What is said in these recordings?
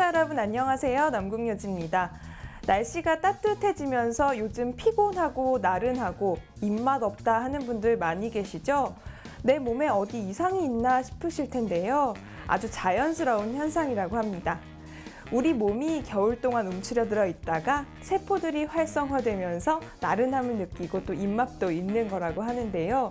시청자 여러분 안녕하세요. 남궁여지입니다. 날씨가 따뜻해지면서 요즘 피곤하고 나른하고 입맛 없다 하는 분들 많이 계시죠? 내 몸에 어디 이상이 있나 싶으실 텐데요. 아주 자연스러운 현상이라고 합니다. 우리 몸이 겨울 동안 움츠려들어 있다가 세포들이 활성화되면서 나른함을 느끼고 또 입맛도 있는 거라고 하는데요.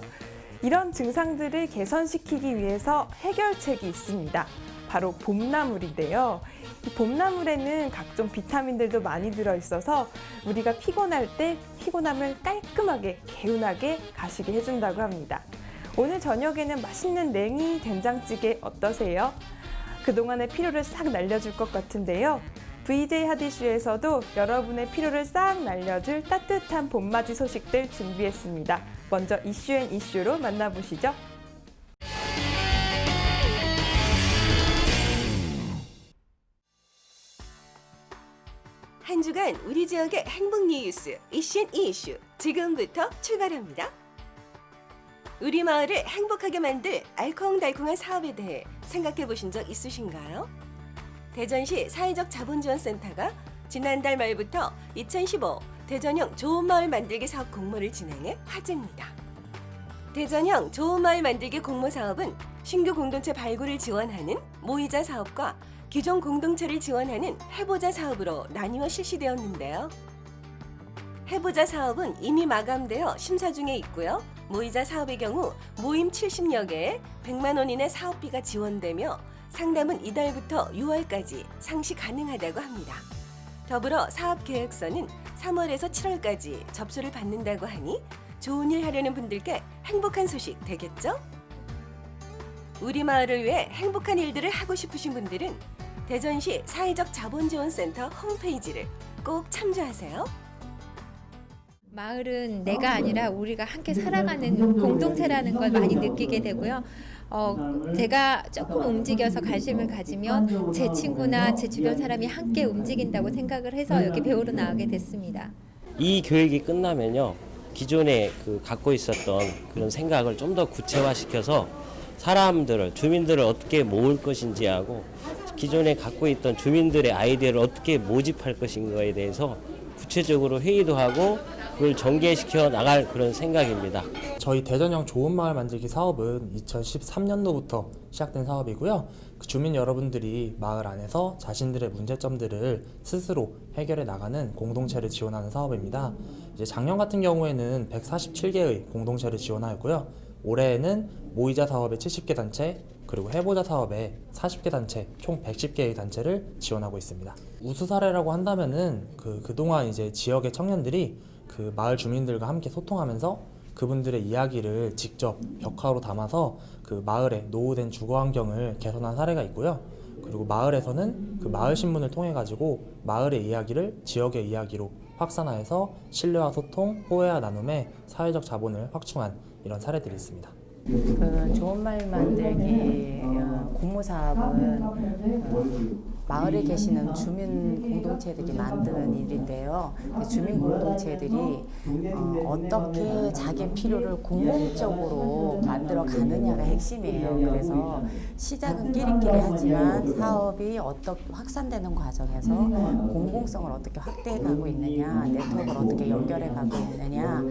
이런 증상들을 개선시키기 위해서 해결책이 있습니다. 바로 봄나물인데요. 이 봄나물에는 각종 비타민들도 많이 들어있어서 우리가 피곤할 때 피곤함을 깔끔하게 개운하게 가시게 해준다고 합니다. 오늘 저녁에는 맛있는 냉이 된장찌개 어떠세요? 그동안의 피로를 싹 날려줄 것 같은데요. VJ 하디슈에서도 여러분의 피로를 싹 날려줄 따뜻한 봄맞이 소식들 준비했습니다. 먼저 이슈앤이슈로 만나보시죠. 한 주간 우리 지역의 행복 뉴스 이슈앤이슈 지금부터 출발합니다. 우리 마을을 행복하게 만들 알콩달콩한 사업에 대해 생각해 보신 적 있으신가요? 대전시 사회적 자본지원센터가 지난달 말부터 2015 대전형 좋은 마을 만들기 사업 공모를 진행해 화제입니다. 대전형 좋은 마을 만들기 공모 사업은 신규 공동체 발굴을 지원하는 모이자 사업과 기존 공동체를 지원하는 해보자 사업으로 나뉘어 실시되었는데요. 해보자 사업은 이미 마감되어 심사 중에 있고요. 모이자 사업의 경우 모임 70여 개에 100만 원 이내 사업비가 지원되며 상담은 이달부터 6월까지 상시 가능하다고 합니다. 더불어 사업 계획서는 3월에서 7월까지 접수를 받는다고 하니 좋은 일 하려는 분들께 행복한 소식 되겠죠? 우리 마을을 위해 행복한 일들을 하고 싶으신 분들은 대전시 사회적 자본지원센터 홈페이지를 꼭 참조하세요. 마을은 내가 아니라 우리가 함께 살아가는 공동체라는 걸 많이 느끼게 되고요. 제가 조금 움직여서 관심을 가지면 제 친구나 제 주변 사람이 함께 움직인다고 생각을 해서 여기 배우러 나오게 됐습니다. 이 교육이 끝나면요, 기존에 갖고 있었던 그런 생각을 좀 더 구체화시켜서 사람들을, 주민들을 어떻게 모을 것인지 하고 기존에 갖고 있던 주민들의 아이디어를 어떻게 모집할 것인가에 대해서 구체적으로 회의도 하고 그걸 전개시켜 나갈 그런 생각입니다. 저희 대전형 좋은 마을 만들기 사업은 2013년도부터 시작된 사업이고요. 그 주민 여러분들이 마을 안에서 자신들의 문제점들을 스스로 해결해 나가는 공동체를 지원하는 사업입니다. 이제 작년 같은 경우에는 147개의 공동체를 지원하였고요. 올해에는 모이자 사업의 70개 단체, 그리고 해보자 사업의 40개 단체, 총 110개의 단체를 지원하고 있습니다. 우수 사례라고 한다면은 그동안 이제 지역의 청년들이 그 마을 주민들과 함께 소통하면서 그분들의 이야기를 직접 벽화로 담아서 그 마을의 노후된 주거 환경을 개선한 사례가 있고요. 그리고 마을에서는 그 마을 신문을 통해 가지고 마을의 이야기를 지역의 이야기로 확산하여서 신뢰와 소통, 호혜와 나눔의 사회적 자본을 확충한 이런 사례들이 있습니다. 그 좋은 말 만들기 공모 사업은 마을에 계시는 주민 공동체들이 만드는 일인데요. 주민 공동체들이 어떻게 자기 필요를 공공적으로 만들어 가느냐가 핵심이에요. 그래서 시작은 끼리끼리 하지만 사업이 어떻게 확산되는 과정에서 공공성을 어떻게 확대해 가고 있느냐, 네트워크를 어떻게 연결해 가고 있느냐,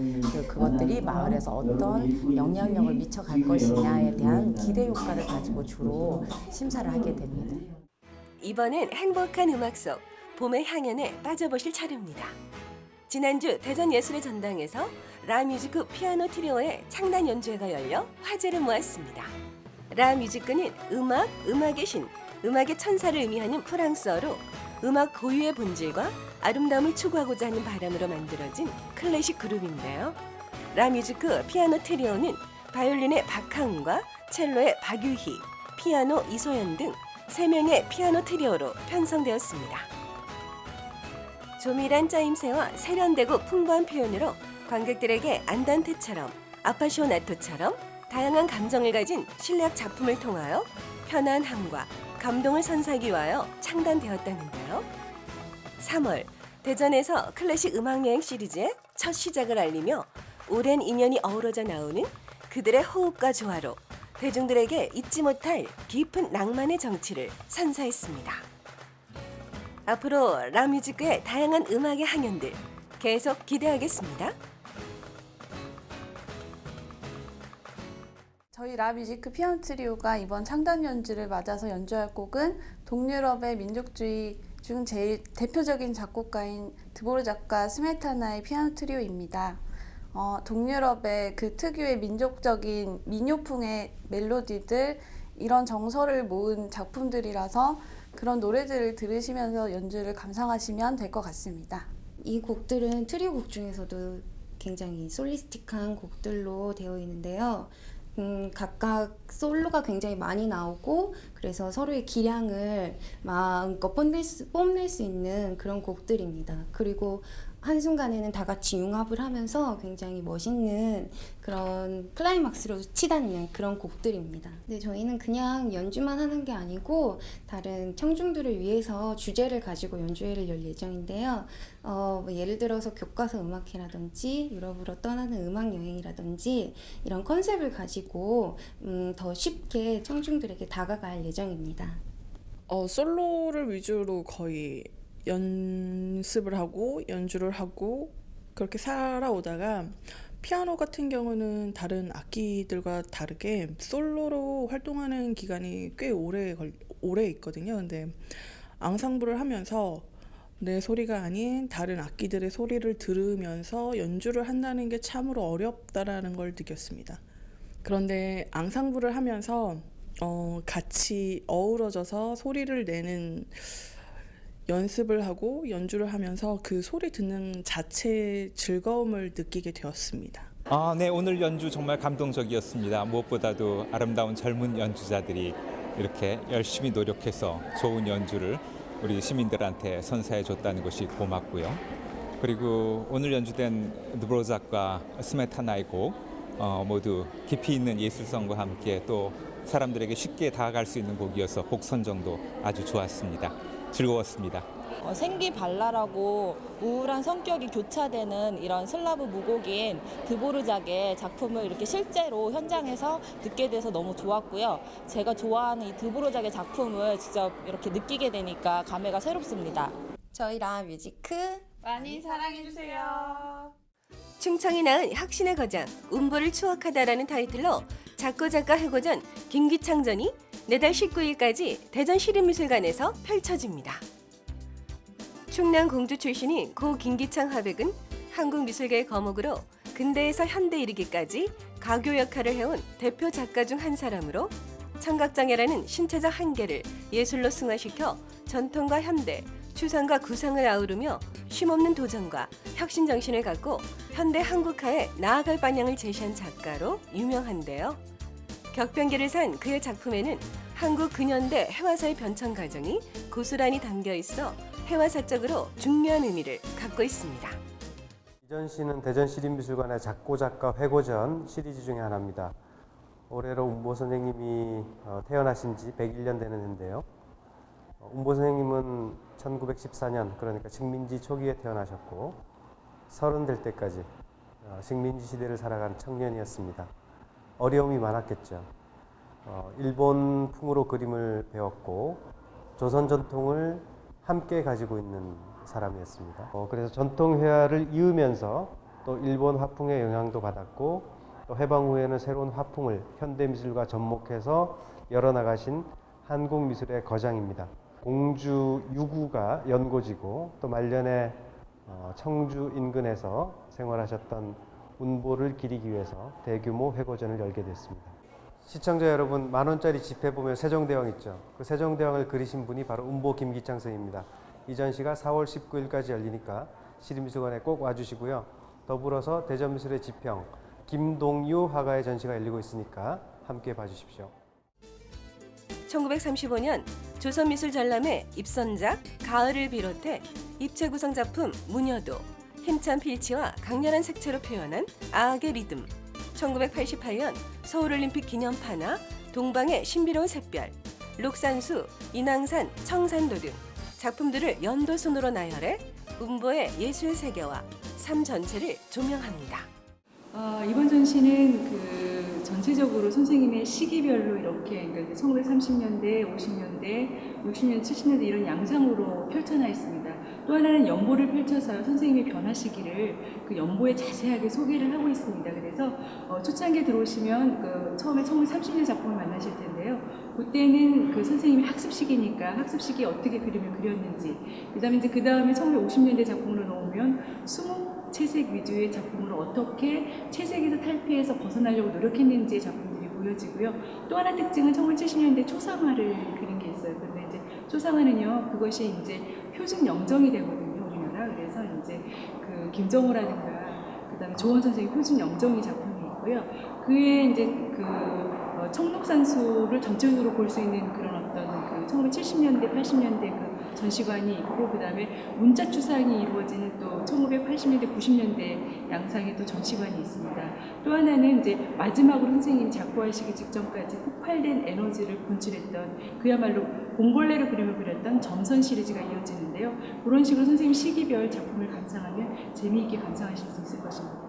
그것들이 마을에서 어떤 영향력을 미쳐갈 것이냐에 대한 기대 효과를 가지고 주로 심사를 하게 됩니다. 이번엔 행복한 음악 속 봄의 향연에 빠져보실 차례입니다. 지난주 대전예술의 전당에서 라뮤지크 피아노 트리오의 창단 연주회가 열려 화제를 모았습니다. 라뮤지크는 음악, 음악의 신, 음악의 천사를 의미하는 프랑스어로 음악 고유의 본질과 아름다움을 추구하고자 하는 바람으로 만들어진 클래식 그룹인데요. 라뮤지크 피아노 트리오는 바이올린의 박하은과 첼로의 박유희, 피아노 이소연 등 3명의 피아노 트리오로 편성되었습니다. 조밀한 짜임새와 세련되고 풍부한 표현으로 관객들에게 안단테처럼 아파시오나토처럼 다양한 감정을 가진 실내악 작품을 통하여 편안함과 감동을 선사하기 위하여 창단되었다는데요. 3월 대전에서 클래식 음악여행 시리즈의 첫 시작을 알리며 오랜 인연이 어우러져 나오는 그들의 호흡과 조화로 대중들에게 잊지 못할 깊은 낭만의 정취를 선사했습니다. 앞으로 라뮤지크의 다양한 음악의 항연들 계속 기대하겠습니다. 저희 라뮤지크 피아노 트리오가 이번 창단 연주를 맞아서 연주할 곡은 동유럽의 민족주의 중 제일 대표적인 작곡가인 드보르작과 스메타나의 피아노 트리오입니다. 동유럽의 그 특유의 민족적인 민요풍의 멜로디들, 이런 정서를 모은 작품들이라서 그런 노래들을 들으시면서 연주를 감상하시면 될 것 같습니다. 이 곡들은 트리오 곡 중에서도 굉장히 솔리스틱한 곡들로 되어 있는데요. 각각 솔로가 굉장히 많이 나오고 그래서 서로의 기량을 마음껏 뽐낼 수 있는 그런 곡들입니다. 그리고 한순간에는 다 같이 융합을 하면서 굉장히 멋있는 그런 클라이막스로 치닫는 그런 곡들입니다. 근데 저희는 그냥 연주만 하는 게 아니고 다른 청중들을 위해서 주제를 가지고 연주회를 열 예정인데요. 예를 들어서 교과서 음악회라든지 유럽으로 떠나는 음악 여행이라든지 이런 컨셉을 가지고 더 쉽게 청중들에게 다가갈 예정입니다. 솔로를 위주로 거의 연습을 하고 연주를 하고 그렇게 살아오다가 피아노 같은 경우는 다른 악기들과 다르게 솔로로 활동하는 기간이 꽤 오래 있거든요. 근데 앙상블을 하면서 내 소리가 아닌 다른 악기들의 소리를 들으면서 연주를 한다는 게 참으로 어렵다라는 걸 느꼈습니다. 그런데 앙상블을 하면서 같이 어우러져서 소리를 내는 연습을 하고 연주를 하면서 그 소리 듣는 자체의 즐거움을 느끼게 되었습니다. 네, 오늘 연주 정말 감동적이었습니다. 무엇보다도 아름다운 젊은 연주자들이 이렇게 열심히 노력해서 좋은 연주를 우리 시민들한테 선사해 줬다는 것이 고맙고요. 그리고 오늘 연주된 드보르작과 스메타나의 곡 모두 깊이 있는 예술성과 함께 또 사람들에게 쉽게 다가갈 수 있는 곡이어서 곡 선정도 아주 좋았습니다. 즐거웠습니다. 생기 발랄하고 우울한 성격이 교차되는 이런 슬라브 무곡인 드보르작의 작품을 이렇게 실제로 현장에서 듣게 돼서 너무 좋았고요. 제가 좋아하는 이 드보르작의 작품을 직접 이렇게 느끼게 되니까 감회가 새롭습니다. 저희 라뮤지크 많이 사랑해주세요. 충청이 낳은 혁신의 거장 운보를 추억하다라는 타이틀로 작고작가 회고전 김기창전이 내달 19일까지 대전 시립미술관에서 펼쳐집니다. 충남 공주 출신인 고 김기창 화백은 한국 미술계의 거목으로 근대에서 현대 이르기까지 가교 역할을 해온 대표 작가 중 한 사람으로 청각장애라는 신체적 한계를 예술로 승화시켜 전통과 현대, 추상과 구상을 아우르며 쉼없는 도전과 혁신 정신을 갖고 현대 한국화에 나아갈 방향을 제시한 작가로 유명한데요. 격변기를 산 그의 작품에는 한국 근현대 해화사의 변천 과정이 고스란히 담겨 있어 해화사적으로 중요한 의미를 갖고 있습니다. 이전 시는 대전시립미술관의 작고작가 회고전 시리즈 중에 하나입니다. 올해로 운보 선생님이 태어나신 지 101년 되는 해인데요. 운보 선생님은 1914년 그러니까 식민지 초기에 태어나셨고 30 될 때까지 식민지 시대를 살아간 청년이었습니다. 어려움이 많았겠죠. 일본 풍으로 그림을 배웠고 조선 전통을 함께 가지고 있는 사람이었습니다. 그래서 전통 회화를 이으면서 또 일본 화풍의 영향도 받았고 또 해방 후에는 새로운 화풍을 현대미술과 접목해서 열어나가신 한국미술의 거장입니다. 공주 유구가 연고지고 또 말년에 청주 인근에서 생활하셨던 운보를 기리기 위해서 대규모 회고전을 열게 됐습니다. 시청자 여러분, 10,000원짜리 지폐 보면 세종대왕 있죠? 그 세종대왕을 그리신 분이 바로 운보 김기창 선생입니다. 이 전시가 4월 19일까지 열리니까 시립미술관에 꼭 와주시고요. 더불어서 대전미술의 지평 김동유 화가의 전시가 열리고 있으니까 함께 봐주십시오. 1935년 조선미술전람회 입선작 가을을 비롯해 입체 구성 작품 무녀도, 힘찬 필치와 강렬한 색채로 표현한 아악의 리듬, 1988년 서울올림픽 기념판화 동방의 신비로운 샛별, 록산수, 인왕산, 청산도 등 작품들을 연도순으로 나열해 운보의 예술 세계와 삶 전체를 조명합니다. 이번 전시는 전체적으로 선생님의 시기별로 이렇게 그러니까 1930년대, 50년대, 60년대, 70년대 이런 양상으로 펼쳐나 있습니다. 또 하나는 연보를 펼쳐서요. 선생님의 변화 시기를 그 연보에 자세하게 소개를 하고 있습니다. 그래서 초창기에 들어오시면 처음에 1930년 작품을 만나실 텐데요. 그때는 그 선생님이 학습 시기니까 학습 시기에 어떻게 그림을 그렸는지, 그다음에 이제 그 다음에 1950년대 작품으로 놓으면 채색 위주의 작품으로 어떻게 채색에서 탈피해서 벗어나려고 노력했는지의 작품들이 보여지고요. 또 하나 특징은 1970년대 초상화를 그린 게 있어요. 그런데 이제 초상화는요, 그것이 이제 표준 영정이 되거든요, 우리나라. 그래서 이제 그 김정호라든가 그다음에 조원 선생의 표준 영정이 작품이 있고요. 그에 이제 청록산수를 전체적으로 볼 수 있는 그런 어떤 1970년대, 80년대 전시관이 있고, 그 다음에 문자 추상이 이루어지는 또 1980년대, 90년대 양상의 또 전시관이 있습니다. 또 하나는 이제 마지막으로 선생님이 작고하시기 직전까지 폭발된 에너지를 분출했던 그야말로 봉골레로 그림을 그렸던 점선 시리즈가 이어지는데요. 그런 식으로 선생님 시기별 작품을 감상하면 재미있게 감상하실 수 있을 것입니다.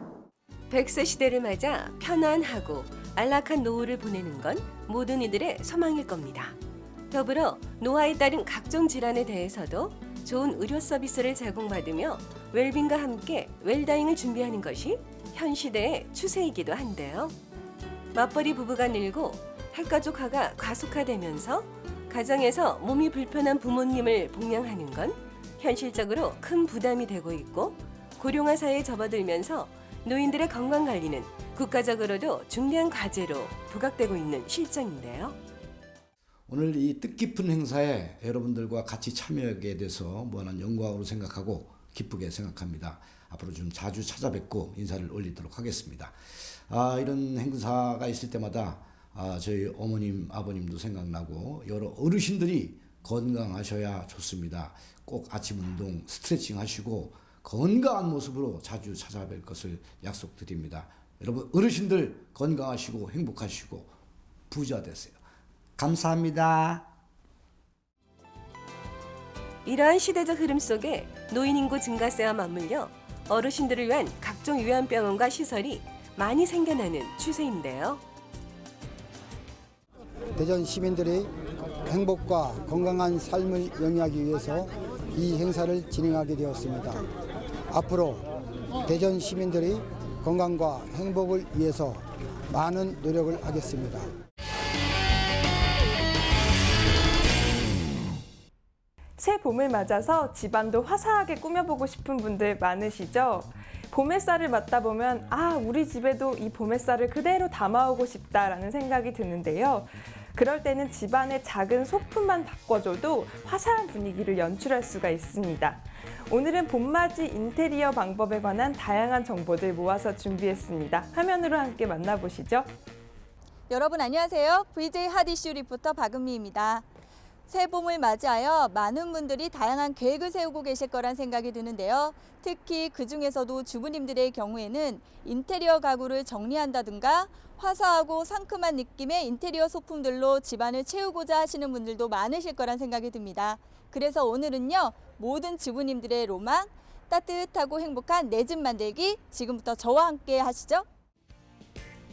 100세 시대를 맞아 편안하고 안락한 노후를 보내는 건 모든 이들의 소망일 겁니다. 더불어 노화에 따른 각종 질환에 대해서도 좋은 의료 서비스를 제공받으며 웰빙과 함께 웰다잉을 준비하는 것이 현 시대의 추세이기도 한데요. 맞벌이 부부가 늘고 핵가족화가 가속화되면서 가정에서 몸이 불편한 부모님을 봉양하는 건 현실적으로 큰 부담이 되고 있고, 고령화 사회에 접어들면서 노인들의 건강관리는 국가적으로도 중대한 과제로 부각되고 있는 실정인데요. 오늘 이 뜻깊은 행사에 여러분들과 같이 참여하게 돼서 무한한 영광으로 생각하고 기쁘게 생각합니다. 앞으로 좀 자주 찾아뵙고 인사를 올리도록 하겠습니다. 이런 행사가 있을 때마다 저희 어머님, 아버님도 생각나고 여러 어르신들이 건강하셔야 좋습니다. 꼭 아침 운동, 스트레칭 하시고 건강한 모습으로 자주 찾아뵐 것을 약속드립니다. 여러분 어르신들 건강하시고 행복하시고 부자 되세요. 감사합니다. 이러한 시대적 흐름 속에 노인 인구 증가세와 맞물려 어르신들을 위한 각종 요양병원과 시설이 많이 생겨나는 추세인데요. 대전 시민들의 행복과 건강한 삶을 영위하기 위해서 이 행사를 진행하게 되었습니다. 앞으로 대전 시민들의 건강과 행복을 위해서 많은 노력을 하겠습니다. 새 봄을 맞아서 집안도 화사하게 꾸며보고 싶은 분들 많으시죠? 봄 햇살을 맞다 보면 우리 집에도 이 봄 햇살을 그대로 담아오고 싶다라는 생각이 드는데요. 그럴 때는 집안의 작은 소품만 바꿔줘도 화사한 분위기를 연출할 수가 있습니다. 오늘은 봄맞이 인테리어 방법에 관한 다양한 정보들 모아서 준비했습니다. 화면으로 함께 만나보시죠. 여러분 안녕하세요. VJ 핫이슈 리포터 박은미입니다. 새 봄을 맞이하여 많은 분들이 다양한 계획을 세우고 계실 거란 생각이 드는데요. 특히 그중에서도 주부님들의 경우에는 인테리어 가구를 정리한다든가 화사하고 상큼한 느낌의 인테리어 소품들로 집안을 채우고자 하시는 분들도 많으실 거란 생각이 듭니다. 그래서 오늘은요, 모든 주부님들의 로망, 따뜻하고 행복한 내 집 만들기 지금부터 저와 함께 하시죠.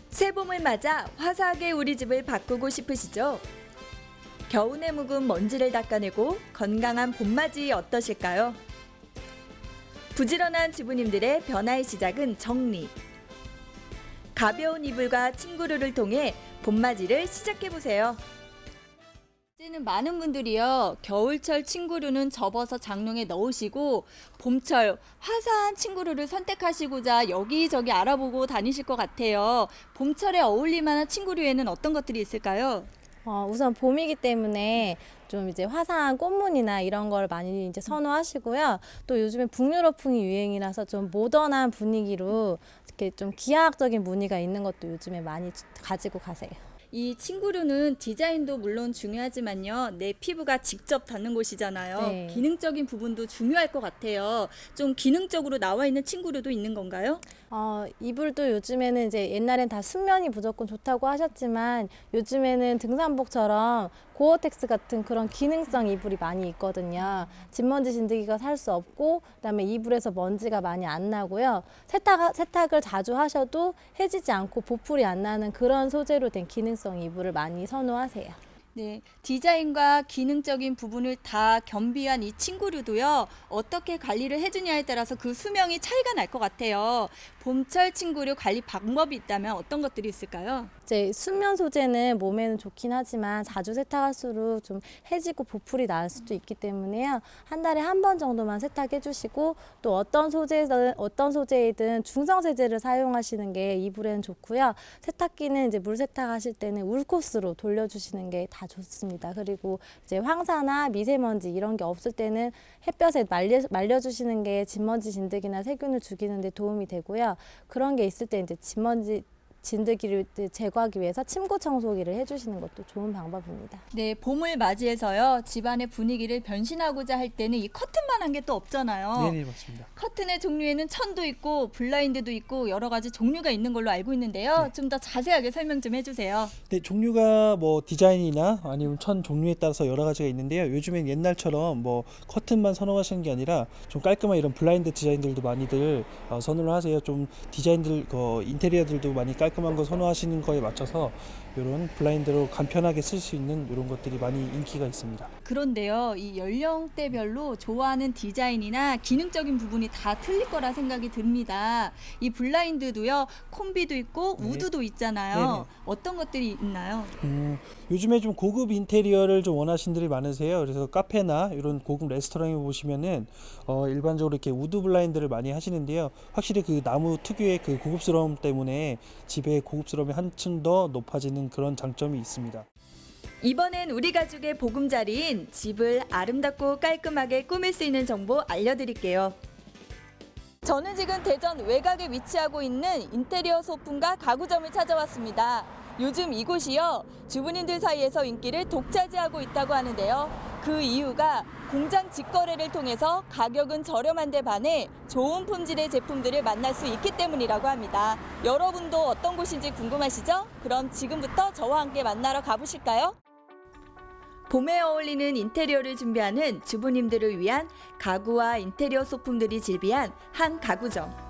새 봄을 맞아 화사하게 우리 집을 바꾸고 싶으시죠? 겨우내 묵은 먼지를 닦아내고 건강한 봄맞이 어떠실까요? 부지런한 주부님들의 변화의 시작은 정리. 가벼운 이불과 침구류를 통해 봄맞이를 시작해보세요. 이제는 많은 분들이요, 겨울철 침구류는 접어서 장롱에 넣으시고 봄철 화사한 침구류를 선택하시고자 여기저기 알아보고 다니실 것 같아요. 봄철에 어울릴 만한 침구류에는 어떤 것들이 있을까요? 우선 봄이기 때문에 좀 이제 화사한 꽃무늬나 이런 걸 많이 이제 선호하시고요. 또 요즘에 북유럽풍이 유행이라서 좀 모던한 분위기로 이렇게 좀 기하학적인 무늬가 있는 것도 요즘에 많이 가지고 가세요. 이 침구류는 디자인도 물론 중요하지만요, 내 피부가 직접 닿는 곳이잖아요. 네. 기능적인 부분도 중요할 것 같아요. 좀 기능적으로 나와 있는 침구류도 있는 건가요? 이불도 요즘에는 이제 옛날엔 다 순면이 무조건 좋다고 하셨지만 요즘에는 등산복처럼 고어텍스 같은 그런 기능성 이불이 많이 있거든요. 진먼지 진드기가 살 수 없고 그다음에 이불에서 먼지가 많이 안 나고요. 세탁을 자주 하셔도 해지지 않고 보풀이 안 나는 그런 소재로 된 기능성 이불을 많이 선호하세요. 네, 디자인과 기능적인 부분을 다 겸비한 이 침구류도요. 어떻게 관리를 해주냐에 따라서 그 수명이 차이가 날 것 같아요. 봄철 침구류 관리 방법이 있다면 어떤 것들이 있을까요? 이제 순면 소재는 몸에는 좋긴 하지만 자주 세탁할수록 좀 해지고 보풀이 날 수도 있기 때문에요. 한 달에 한 번 정도만 세탁해 주시고 또 어떤 소재이든 중성 세제를 사용하시는 게 이불에는 좋고요. 세탁기는 이제 물 세탁하실 때는 울 코스로 돌려주시는 게 다 좋습니다. 그리고 이제 황사나 미세먼지 이런 게 없을 때는 햇볕에 말려주시는 게 진먼지 진드기나 세균을 죽이는 데 도움이 되고요. 그런 게 있을 때 이제 진드기를 제거하기 위해서 침구 청소기를 해주시는 것도 좋은 방법입니다. 네, 봄을 맞이해서요. 집안의 분위기를 변신하고자 할 때는 이 커튼만 한 게 또 없잖아요. 네네, 맞습니다. 커튼의 종류에는 천도 있고 블라인드도 있고 여러 가지 종류가 있는 걸로 알고 있는데요. 좀 더 자세하게 설명 좀 해주세요. 네, 종류가 뭐 디자인이나 아니면 천 종류에 따라서 여러 가지가 있는데요. 요즘엔 옛날처럼 뭐 커튼만 선호하시는 게 아니라 좀 깔끔한 이런 블라인드 디자인들도 많이들 선호를 하세요. 좀 디자인들, 인테리어들도 많이 깔끔한 거 선호하시는 거에 맞춰서 이런 블라인드로 간편하게 쓸 수 있는 이런 것들이 많이 인기가 있습니다. 그런데요, 이 연령대별로 좋아하는 디자인이나 기능적인 부분이 다 틀릴 거라 생각이 듭니다. 이 블라인드도요, 콤비도 있고 우드도 있잖아요. 네네. 어떤 것들이 있나요? 요즘에 좀 고급 인테리어를 좀 원하시는 분들이 많으세요. 그래서 카페나 이런 고급 레스토랑에 보시면은 일반적으로 이렇게 우드 블라인드를 많이 하시는데요. 확실히 그 나무 특유의 그 고급스러움 때문에 집의 고급스러움이 한층 더 높아지는 그런 장점이 있습니다. 이번엔 우리 가족의 보금자리인 집을 아름답고 깔끔하게 꾸밀 수 있는 정보 알려드릴게요. 저는 지금 대전 외곽에 위치하고 있는 인테리어 소품과 가구점을 찾아왔습니다. 요즘 이곳이요, 주부님들 사이에서 인기를 독차지하고 있다고 하는데요. 그 이유가 공장 직거래를 통해서 가격은 저렴한데 반해 좋은 품질의 제품들을 만날 수 있기 때문이라고 합니다. 여러분도 어떤 곳인지 궁금하시죠? 그럼 지금부터 저와 함께 만나러 가보실까요? 봄에 어울리는 인테리어를 준비하는 주부님들을 위한 가구와 인테리어 소품들이 즐비한 한 가구점.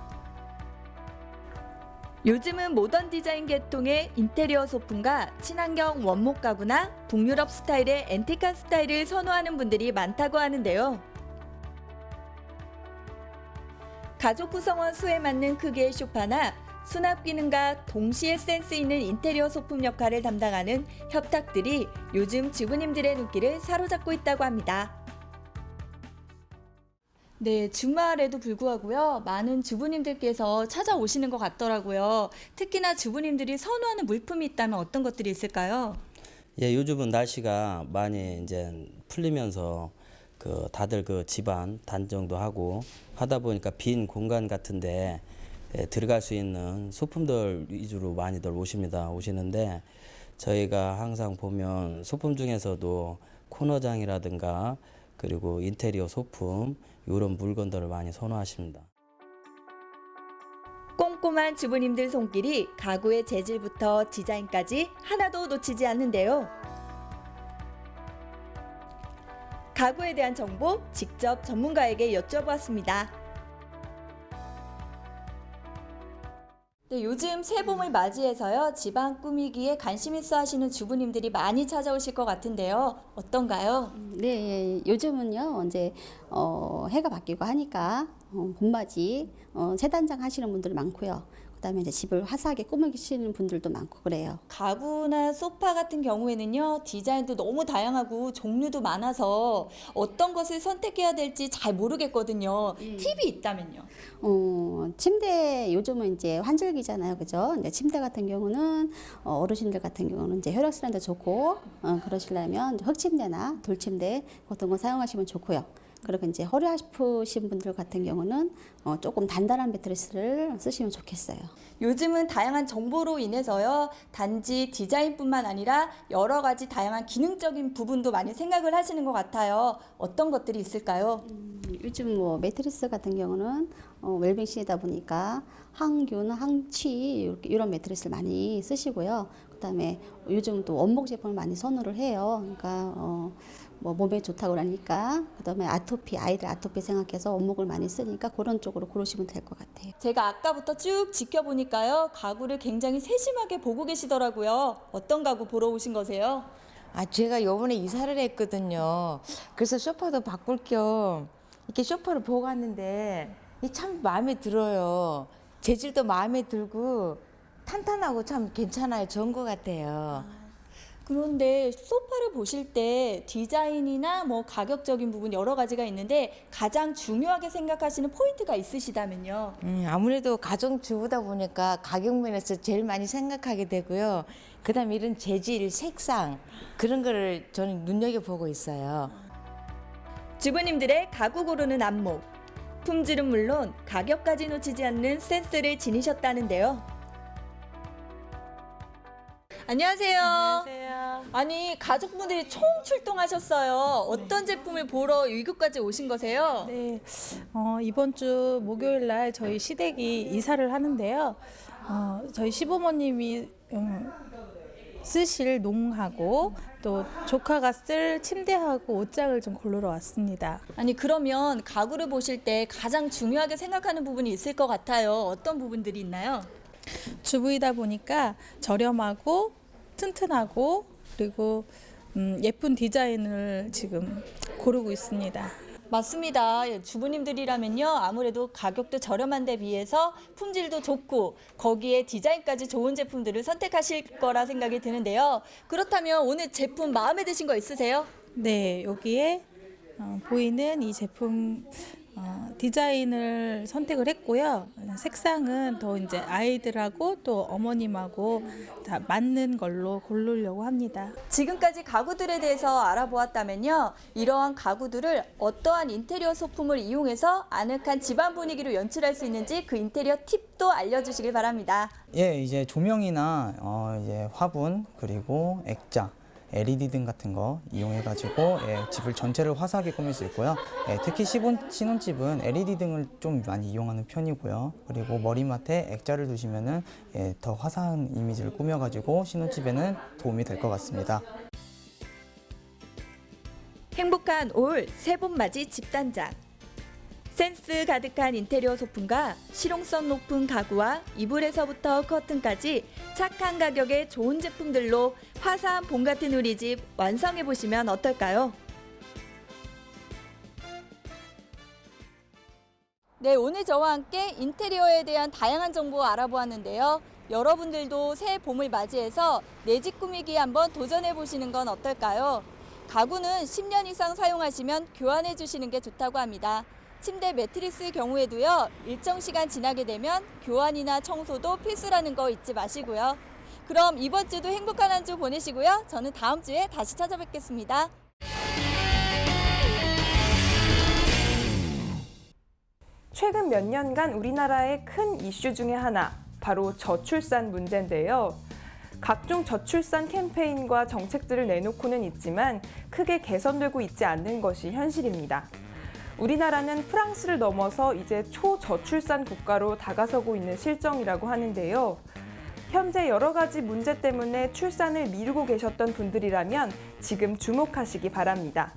요즘은 모던 디자인 계통의 인테리어 소품과 친환경 원목 가구나 북유럽 스타일의 앤틱한 스타일을 선호하는 분들이 많다고 하는데요. 가족 구성원 수에 맞는 크기의 소파나 수납 기능과 동시에 센스 있는 인테리어 소품 역할을 담당하는 협탁들이 요즘 주부님들의 눈길을 사로잡고 있다고 합니다. 네, 주말에도 불구하고요. 많은 주부님들께서 찾아오시는 것 같더라고요. 특히나 주부님들이 선호하는 물품이 있다면 어떤 것들이 있을까요? 예, 요즘은 날씨가 많이 이제 풀리면서 다들 집안 단정도 하고 하다 보니까 빈 공간 같은데 들어갈 수 있는 소품들 위주로 많이들 오시는데 저희가 항상 보면 소품 중에서도 코너장이라든가 그리고 인테리어 소품 이런 물건들을 많이 선호하십니다. 꼼꼼한 주부님들 손길이 가구의 재질부터 디자인까지 하나도 놓치지 않는데요. 가구에 대한 정보 직접 전문가에게 여쭤보았습니다. 네, 요즘 새봄을 맞이해서요, 집안 꾸미기에 관심 있어 하시는 주부님들이 많이 찾아오실 것 같은데요. 어떤가요? 네, 요즘은요, 이제 해가 바뀌고 하니까 봄맞이 새단장 하시는 분들 많고요. 그다음에 이제 집을 화사하게 꾸미시는 분들도 많고 그래요. 가구나 소파 같은 경우에는요, 디자인도 너무 다양하고 종류도 많아서 어떤 것을 선택해야 될지 잘 모르겠거든요. 팁이 있다면요? 침대 요즘은 이제 환절기잖아요, 그죠? 이제 침대 같은 경우는 어르신들 같은 경우는 이제 혈액순환도 좋고 그러시려면 흙침대나 돌침대 같은 거 사용하시면 좋고요. 그리고 이제 허리 아프신 분들 같은 경우는 조금 단단한 매트리스를 쓰시면 좋겠어요. 요즘은 다양한 정보로 인해서요, 단지 디자인뿐만 아니라 여러 가지 다양한 기능적인 부분도 많이 생각을 하시는 것 같아요. 어떤 것들이 있을까요? 요즘 뭐 매트리스 같은 경우는 웰빙신이다 보니까 항균, 항취 이런 매트리스를 많이 쓰시고요. 그다음에 요즘 또 원목 제품을 많이 선호를 해요. 그러니까 뭐 몸에 좋다고 그러니까 그다음에 아토피, 아이들 아토피 생각해서 원목을 많이 쓰니까 그런 쪽으로 고르시면 될 것 같아요. 제가 아까부터 쭉 지켜보니까요. 가구를 굉장히 세심하게 보고 계시더라고요. 어떤 가구 보러 오신 거세요? 제가 요번에 이사를 했거든요. 그래서 소파도 바꿀 겸 이렇게 소파를 보고 갔는데 이 참 마음에 들어요. 재질도 마음에 들고 탄탄하고 참 괜찮아요. 좋은 것 같아요. 그런데 소파를 보실 때 디자인이나 뭐 가격적인 부분 여러 가지가 있는데 가장 중요하게 생각하시는 포인트가 있으시다면요. 아무래도 가정주부다 보니까 가격 면에서 제일 많이 생각하게 되고요. 그다음에 이런 재질, 색상 그런 거를 저는 눈여겨보고 있어요. 주부님들의 가구 고르는 안목. 품질은 물론 가격까지 놓치지 않는 센스를 지니셨다는데요. 안녕하세요. 안녕하세요. 아니 가족분들이 총 출동하셨어요. 어떤 제품을 보러 이곳까지 오신 거세요? 네, 이번 주 목요일 날 저희 시댁이 이사를 하는데요. 저희 시부모님이 쓰실 농하고 또 조카가 쓸 침대하고 옷장을 좀 고르러 왔습니다. 아니 그러면 가구를 보실 때 가장 중요하게 생각하는 부분이 있을 것 같아요. 어떤 부분들이 있나요? 주부이다 보니까 저렴하고 튼튼하고 그리고 예쁜 디자인을 지금 고르고 있습니다. 맞습니다. 주부님들이라면요. 아무래도 가격도 저렴한 데 비해서 품질도 좋고 거기에 디자인까지 좋은 제품들을 선택하실 거라 생각이 드는데요. 그렇다면 오늘 제품 마음에 드신 거 있으세요? 네, 여기에 보이는 이 제품 디자인을 선택을 했고요. 색상은 더 이제 아이들하고 또 어머님하고 다 맞는 걸로 고르려고 합니다. 지금까지 가구들에 대해서 알아보았다면요. 이러한 가구들을 어떠한 인테리어 소품을 이용해서 아늑한 집안 분위기로 연출할 수 있는지 그 인테리어 팁도 알려주시길 바랍니다. 예, 이제 조명이나 이제 화분 그리고 액자, LED 등 같은 거 이용해가지고 집을 전체를 화사하게 꾸밀 수 있고요. 특히 신혼집은 LED 등을 좀 많이 이용하는 편이고요. 그리고 머리맡에 액자를 두시면은 더 화사한 이미지를 꾸며가지고 신혼집에는 도움이 될 것 같습니다. 행복한 올 새봄맞이 집단장. 센스 가득한 인테리어 소품과 실용성 높은 가구와 이불에서부터 커튼까지 착한 가격에 좋은 제품들로 화사한 봄 같은 우리 집 완성해 보시면 어떨까요? 네, 오늘 저와 함께 인테리어에 대한 다양한 정보 알아보았는데요. 여러분들도 새 봄을 맞이해서 내 집 꾸미기에 한번 도전해 보시는 건 어떨까요? 가구는 10년 이상 사용하시면 교환해 주시는 게 좋다고 합니다. 침대 매트리스 경우에도요. 일정 시간 지나게 되면 교환이나 청소도 필수라는 거 잊지 마시고요. 그럼 이번 주도 행복한 한 주 보내시고요. 저는 다음 주에 다시 찾아뵙겠습니다. 최근 몇 년간 우리나라의 큰 이슈 중에 하나, 바로 저출산 문제인데요. 각종 저출산 캠페인과 정책들을 내놓고는 있지만 크게 개선되고 있지 않는 것이 현실입니다. 우리나라는 프랑스를 넘어서 이제 초저출산 국가로 다가서고 있는 실정이라고 하는데요. 현재 여러 가지 문제 때문에 출산을 미루고 계셨던 분들이라면 지금 주목하시기 바랍니다.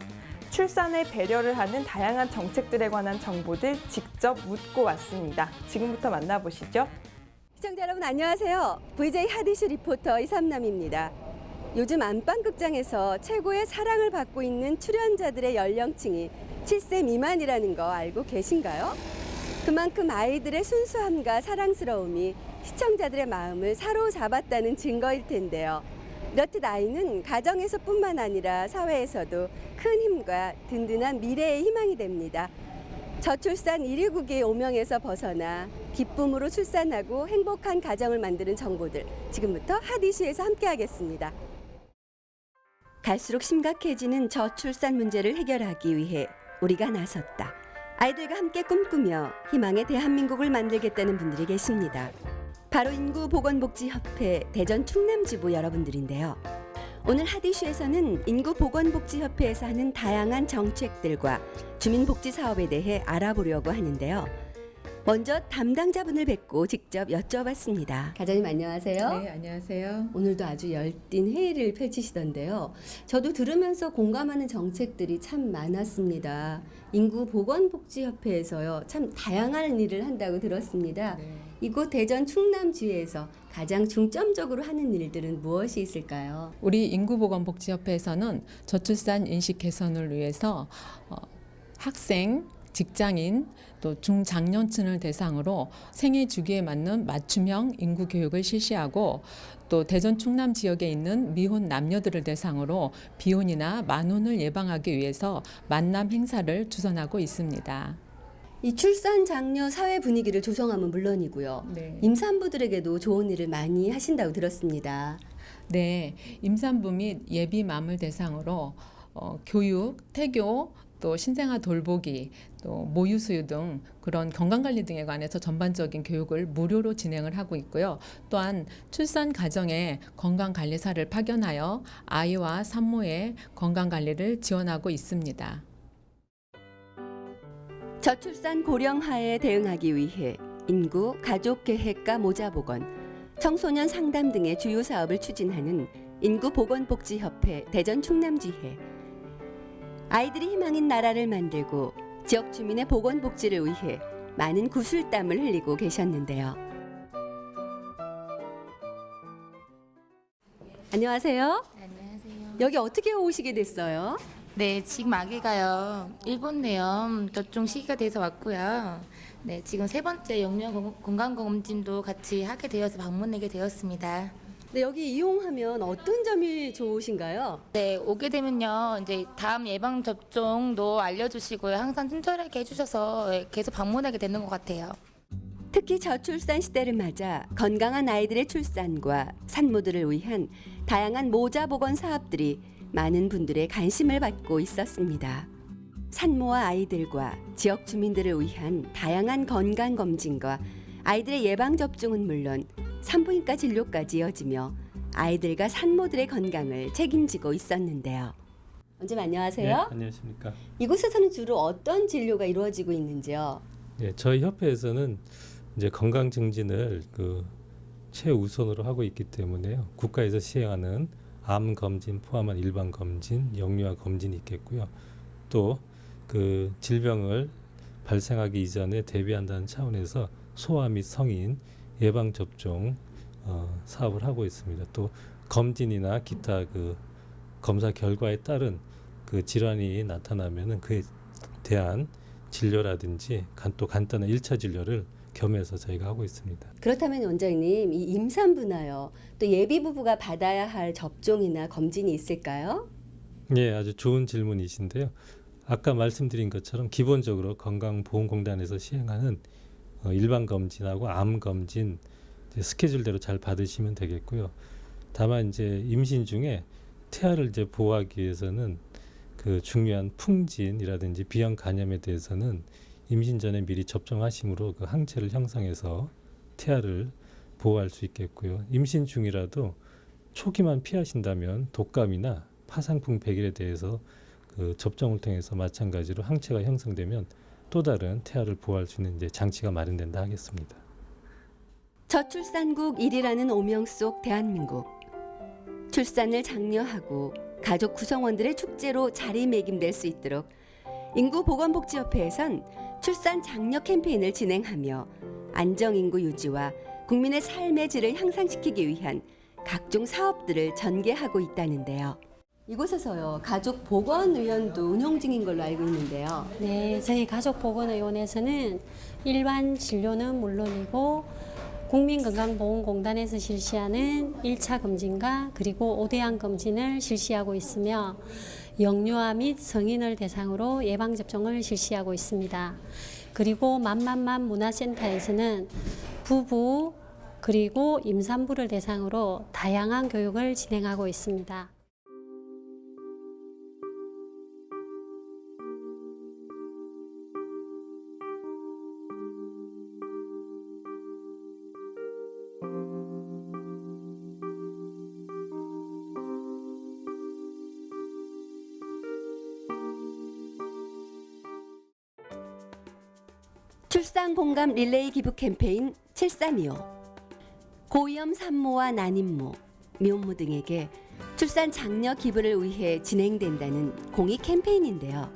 출산에 배려를 하는 다양한 정책들에 관한 정보들 직접 묻고 왔습니다. 지금부터 만나보시죠. 시청자 여러분 안녕하세요. VJ 하디슈 리포터 이삼남입니다. 요즘 안방극장에서 최고의 사랑을 받고 있는 출연자들의 연령층이 7세 미만이라는 거 알고 계신가요? 그만큼 아이들의 순수함과 사랑스러움이 시청자들의 마음을 사로잡았다는 증거일 텐데요. 이렇듯 아이는 가정에서뿐만 아니라 사회에서도 큰 힘과 든든한 미래의 희망이 됩니다. 저출산 1위국의 오명에서 벗어나 기쁨으로 출산하고 행복한 가정을 만드는 정보들 지금부터 하디슈에서 함께하겠습니다. 갈수록 심각해지는 저출산 문제를 해결하기 위해 우리가 나섰다. 아이들과 함께 꿈꾸며 희망의 대한민국을 만들겠다는 분들이 계십니다. 바로 인구보건복지협회 대전 충남지부 여러분들인데요. 오늘 하디슈에서는 인구보건복지협회에서 하는 다양한 정책들과 주민복지 사업에 대해 알아보려고 하는데요. 먼저 담당자분을 뵙고 직접 여쭤봤습니다. 가장님 안녕하세요. 네, 안녕하세요. 오늘도 아주 열띤 회의를 펼치시던데요. 저도 들으면서 공감하는 정책들이 참 많았습니다. 인구보건복지협회에서요, 참 다양한 일을 한다고 들었습니다. 이곳 대전 충남지회에서 가장 중점적으로 하는 일들은 무엇이 있을까요? 우리 인구보건복지협회에서는 저출산 인식 개선을 위해서 학생, 직장인, 또 중장년층을 대상으로 생애 주기에 맞는 맞춤형 인구 교육을 실시하고 또 대전 충남 지역에 있는 미혼 남녀들을 대상으로 비혼이나 만혼을 예방하기 위해서 만남 행사를 주선하고 있습니다. 이 출산 장려 사회 분위기를 조성하면 물론이고요. 임산부들에게도 좋은 일을 많이 하신다고 들었습니다. 네, 임산부 및 예비맘을 대상으로 교육, 태교, 또 신생아 돌보기, 또 모유수유 등 그런 건강관리 등에 관해서 전반적인 교육을 무료로 진행을 하고 있고요. 또한 출산 가정에 건강관리사를 파견하여 아이와 산모의 건강관리를 지원하고 있습니다. 저출산 고령화에 대응하기 위해 인구, 가족계획과 모자보건, 청소년 상담 등의 주요 사업을 추진하는 인구보건복지협회 대전 충남지회. 아이들이 희망인 나라를 만들고 지역 주민의 보건복지를 위해 많은 구슬땀을 흘리고 계셨는데요. 안녕하세요. 안녕하세요. 여기 어떻게 오시게 됐어요? 네, 지금 아기가요. 일본 내염 접종 시기가 돼서 왔고요. 네, 지금 3번째 영유아 건강검진도 같이 하게 되어서 방문하게 되었습니다. 네, 여기 이용하면 어떤 점이 좋으신가요? 네, 오게 되면요. 이제 다음 예방 접종도 알려주시고요. 항상 친절하게 해주셔서 계속 방문하게 되는 것 같아요. 특히 저출산 시대를 맞아 건강한 아이들의 출산과 산모들을 위한 다양한 모자보건 사업들이 많은 분들의 관심을 받고 있었습니다. 산모와 아이들과 지역 주민들을 위한 다양한 건강검진과 아이들의 예방접종은 물론 산부인과 진료까지 이어지며 아이들과 산모들의 건강을 책임지고 있었는데요. 원장님 안녕하세요. 네, 안녕하십니까. 이곳에서는 주로 어떤 진료가 이루어지고 있는지요? 네, 저희 협회에서는 이제 건강 증진을 최우선으로 하고 있기 때문에요. 국가에서 시행하는 암 검진 포함한 일반 검진, 영유아 검진이 있겠고요. 또 그 질병을 발생하기 이전에 대비한다는 차원에서 소아 및 성인 예방 접종 사업을 하고 있습니다. 또 검진이나 기타 그 검사 결과에 따른 그 질환이 나타나면은 그에 대한 진료라든지 또 간단한 1차 진료를 겸해서 저희가 하고 있습니다. 그렇다면 원장님, 이 임산부나요, 또 예비부부가 받아야 할 접종이나 검진이 있을까요? 네, 아주 좋은 질문이신데요. 아까 말씀드린 것처럼 기본적으로 건강보험공단에서 시행하는 일반 검진하고 암 검진 스케줄대로 잘 받으시면 되겠고요. 다만 이제 임신 중에 태아를 이제 보호하기 위해서는 그 중요한 풍진이라든지 비형 간염에 대해서는 임신 전에 미리 접종하심으로 그 항체를 형성해서 태아를 보호할 수 있겠고요. 임신 중이라도 초기만 피하신다면 독감이나 파상풍 백일에 대해서 그 접종을 통해서 마찬가지로 항체가 형성되면 또 다른 태아를 보호할 수 있는 이제 장치가 마련된다 하겠습니다. 저출산국 1위라는 오명 속 대한민국. 출산을 장려하고 가족 구성원들의 축제로 자리매김될 수 있도록 인구보건복지협회에선 출산 장려 캠페인을 진행하며 안정인구 유지와 국민의 삶의 질을 향상시키기 위한 각종 사업들을 전개하고 있다는데요. 이곳에서요, 가족보건의원도 운영 중인 걸로 알고 있는데요. 네, 저희 가족보건의원에서는 일반 진료는 물론이고 국민건강보험공단에서 실시하는 1차 검진과 그리고 5대양 검진을 실시하고 있으며 영유아 및 성인을 대상으로 예방접종을 실시하고 있습니다. 그리고 맘맘맘 문화센터에서는 부부 그리고 임산부를 대상으로 다양한 교육을 진행하고 있습니다. 출산 공감 릴레이 기부 캠페인 7325. 고위험 산모와 난임모, 미혼모 등에게 출산 장려 기부를 위해 진행된다는 공익 캠페인인데요.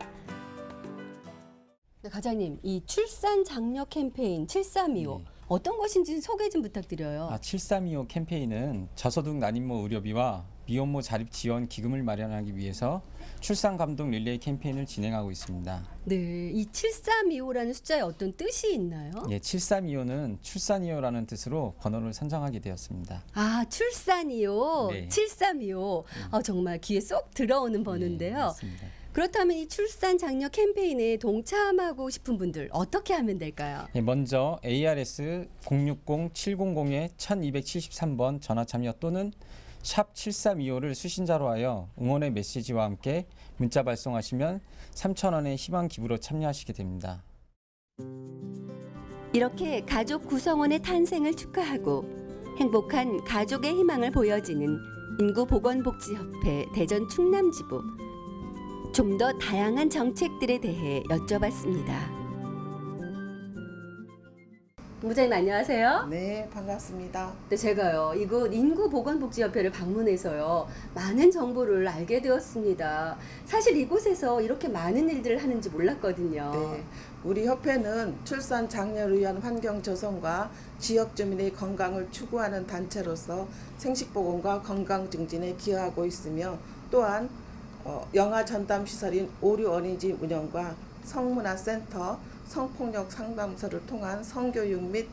네, 과장님, 이 출산 장려 캠페인 7325 어떤 것인지 소개 좀 부탁드려요. 7325 캠페인은 저소득 난임모 의료비와 미혼모 자립 지원 기금을 마련하기 위해서 출산 감동 릴레이 캠페인을 진행하고 있습니다. 네, 이 7325라는 숫자에 어떤 뜻이 있나요? 예, 7325는 출산이요라는 뜻으로 번호를 선정하게 되었습니다. 아, 출산이요. 네. 7325. 정말 귀에 쏙 들어오는 번호인데요. 네, 맞습니다. 그렇다면 이 출산 장려 캠페인에 동참하고 싶은 분들 어떻게 하면 될까요? 예, 먼저 ARS 060-700-1273번 전화 참여 또는 샵 7325를 수신자로 하여 응원의 메시지와 함께 문자 발송하시면 3,000원의 희망 기부로 참여하시게 됩니다. 이렇게 가족 구성원의 탄생을 축하하고 행복한 가족의 희망을 보여지는 인구보건복지협회 대전 충남지부. 좀 더 다양한 정책들에 대해 여쭤봤습니다. 부장님 안녕하세요. 네, 반갑습니다. 네, 제가요 이곳 인구보건복지협회를 방문해서요 많은 정보를 알게 되었습니다. 사실 이곳에서 이렇게 많은 일들을 하는지 몰랐거든요. 네, 우리 협회는 출산 장려를 위한 환경 조성과 지역 주민의 건강을 추구하는 단체로서 생식보건과 건강 증진에 기여하고 있으며 또한 영아 전담 시설인 오류 어린이집 운영과 성문화센터, 성폭력 상담소를 통한 성교육 및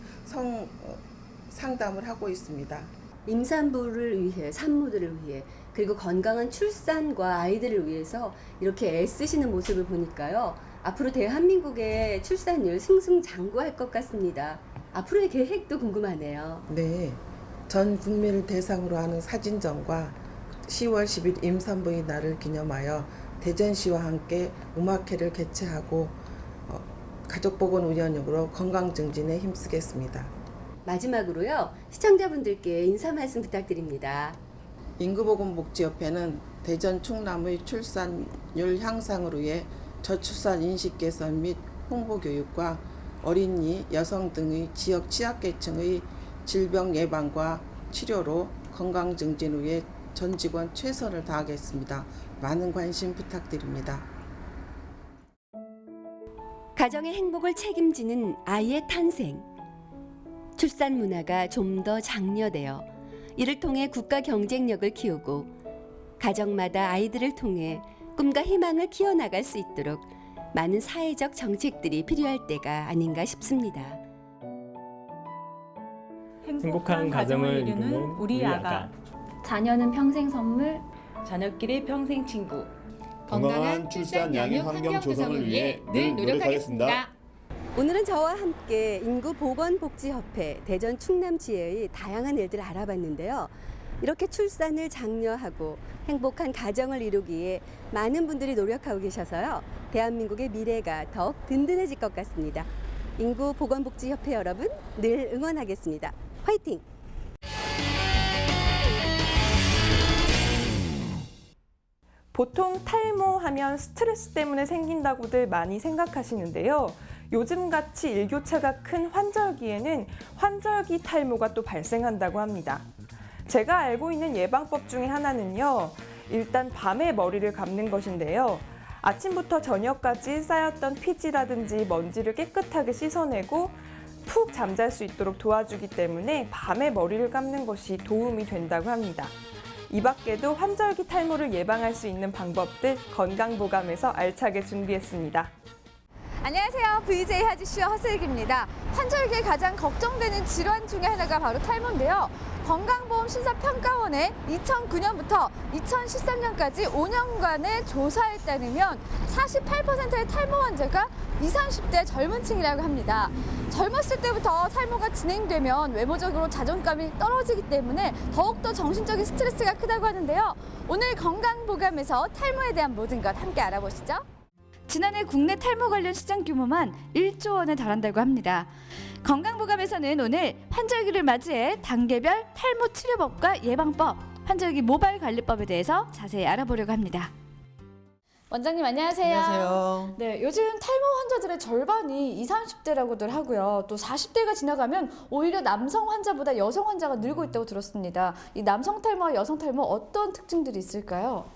상담을 하고 있습니다. 임산부를 위해, 산모들을 위해, 그리고 건강한 출산과 아이들을 위해서 이렇게 애쓰시는 모습을 보니까요. 앞으로 대한민국의 출산율 승승장구할 것 같습니다. 앞으로의 계획도 궁금하네요. 네, 전 국민을 대상으로 하는 사진전과 10월 10일 임산부의 날을 기념하여 대전시와 함께 음악회를 개최하고 가족보건운영으로 건강증진에 힘쓰겠습니다. 마지막으로요, 시청자분들께 인사 말씀 부탁드립니다. 인구보건복지협회는 대전 충남의 출산율 향상을 위해 저출산 인식 개선 및 홍보교육과 어린이, 여성 등의 지역 취약계층의 질병 예방과 치료로 건강증진을 위해 전 직원 최선을 다하겠습니다. 많은 관심 부탁드립니다. 가정의 행복을 책임지는 아이의 탄생. 출산 문화가 좀 더 장려되어 이를 통해 국가 경쟁력을 키우고 가정마다 아이들을 통해 꿈과 희망을 키워나갈 수 있도록 많은 사회적 정책들이 필요할 때가 아닌가 싶습니다. 행복한 가정을 이루는 우리 아가. 자녀는 평생 선물, 자녀끼리 평생 친구. 건강한 출산 양육 환경 조성을 위해 늘 노력하겠습니다. 오늘은 저와 함께 인구보건복지협회 대전 충남지회의 다양한 일들을 알아봤는데요. 이렇게 출산을 장려하고 행복한 가정을 이루기에 많은 분들이 노력하고 계셔서요. 대한민국의 미래가 더욱 든든해질 것 같습니다. 인구보건복지협회 여러분 늘 응원하겠습니다. 화이팅! 보통 탈모하면 스트레스 때문에 생긴다고들 많이 생각하시는데요. 요즘같이 일교차가 큰 환절기에는 환절기 탈모가 또 발생한다고 합니다. 제가 알고 있는 예방법 중에 하나는요. 일단 밤에 머리를 감는 것인데요. 아침부터 저녁까지 쌓였던 피지라든지 먼지를 깨끗하게 씻어내고 푹 잠잘 수 있도록 도와주기 때문에 밤에 머리를 감는 것이 도움이 된다고 합니다. 이 밖에도 환절기 탈모를 예방할 수 있는 방법들 건강보감에서 알차게 준비했습니다. 안녕하세요. VJ 하디슈 허슬기입니다. 환절기에 가장 걱정되는 질환 중에 하나가 바로 탈모인데요. 건강보험심사평가원의 2009년부터 2013년까지 5년간의 조사에 따르면 48%의 탈모 환자가 20, 30대 젊은 층이라고 합니다. 젊었을 때부터 탈모가 진행되면 외모적으로 자존감이 떨어지기 때문에 더욱더 정신적인 스트레스가 크다고 하는데요. 오늘 건강보감에서 탈모에 대한 모든 것 함께 알아보시죠. 지난해 국내 탈모 관련 시장 규모만 1조 원에 달한다고 합니다. 건강보감에서는 오늘 환절기를 맞이해 단계별 탈모 치료법과 예방법, 환절기 모발 관리법에 대해서 자세히 알아보려고 합니다. 원장님 안녕하세요. 안녕하세요. 네, 요즘 탈모 환자들의 절반이 20, 30대라고들 하고요. 또 40대가 지나가면 오히려 남성 환자보다 여성 환자가 늘고 있다고 들었습니다. 이 남성 탈모와 여성 탈모 어떤 특징들이 있을까요?